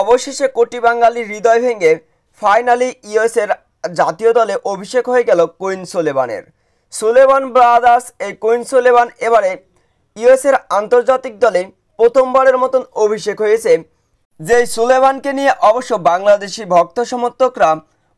অবশেষে কোটি বাঙালির হৃদয় ভেঙে ফাইনালি ইউএসের জাতীয় দলে অভিষেক হয়ে গেল কুইন সুলেভানের। সুলেভান ব্রাদার্স এই কুইন সুলেভান এবারে ইউএসের আন্তর্জাতিক দলে প্রথমবারের মতন অভিষেক হয়েছে। যেই সুলেভানকে নিয়ে অবশ্য বাংলাদেশি ভক্ত সমর্থকরা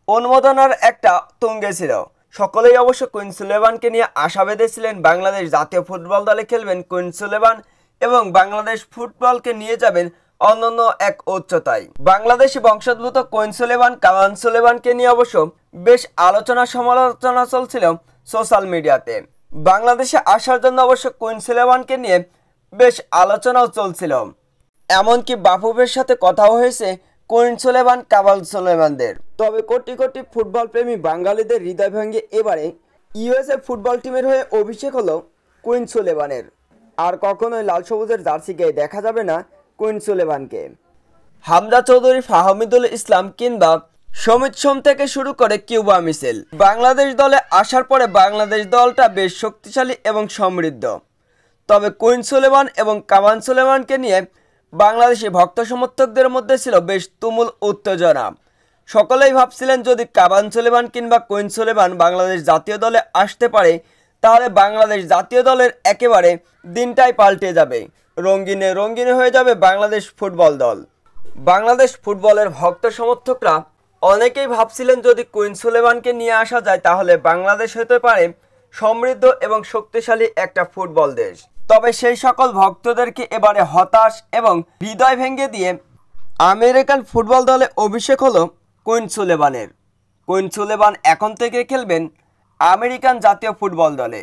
অনুমোদনার একটা তুঙ্গে ছিল। সকলেই অবশ্য কুইন সুলেভানকে নিয়ে আশা বেঁধেছিলেন বাংলাদেশ জাতীয় ফুটবল দলে খেলবেন কুইন সুলেভান এবং বাংলাদেশ ফুটবলকে নিয়ে যাবেন অন্যান্য এক উচ্চতায়। বাংলাদেশি বংশোদ্ভূত কুইন সুলেভান কাভান সুলেভানকে নিয়ে অবশ্য বেশ আলোচনা সমালোচনা চলছিল সোশ্যাল মিডিয়াতে। বাংলাদেশে আসার জন্য অবশ্য কুইন সুলেভানকে নিয়ে বেশ আলোচনাও চলছিল, এমনকি বাফুফের সাথে কথাও হয়েছে কুইন সুলেভান কাভাল সুলেভানদের। তবে কোটি কোটি ফুটবল প্রেমী বাঙালিদের হৃদয় ভেঙে এবারে ইউএসএ ফুটবল টিমের হয়ে অভিষেক হলো কুইন সুলেভানের। আর কখনোই লাল সবুজের জার্সি গায়ে দেখা যাবে না কুইন সুলেভানকে। হামজা চৌধুরী, ফাহমিদুল ইসলাম কিংবা সমিত সোম থেকে শুরু করে কিউবা মিশেল বাংলাদেশ দলে আসার পরে বাংলাদেশ দলটা বেশ শক্তিশালী এবং সমৃদ্ধ। তবে কুইন সুলেভান এবং কাভান সুলেভানকে নিয়ে বাংলাদেশি ভক্ত সমর্থকদের মধ্যে ছিল বেশ তুমুল উত্তেজনা। সকলেই ভাবছিলেন যদি কাভান সুলেভান কিংবা কুইন সুলেভান বাংলাদেশ জাতীয় দলে আসতে পারে তাহলে বাংলাদেশ জাতীয় দলের একেবারে দিনটাই পাল্টে যাবে, রঙিনে রঙিনে হয়ে যাবে বাংলাদেশ ফুটবল দল। বাংলাদেশ ফুটবলের ভক্ত সমর্থকরা অনেকেই ভাবছিলেন যদি কুইন সুলেভানকে নিয়ে আসা যায় তাহলে বাংলাদেশ হতে পারে সমৃদ্ধ এবং শক্তিশালী একটা ফুটবল দেশ। তবে সেই সকল ভক্তদেরকে এবারে হতাশ এবং হৃদয় ভেঙে দিয়ে আমেরিকান ফুটবল দলে অভিষেক হলো কুইন সুলেভানের। কুইন সুলেভান এখন থেকে খেলবেন আমেরিকান জাতীয় ফুটবল দলে।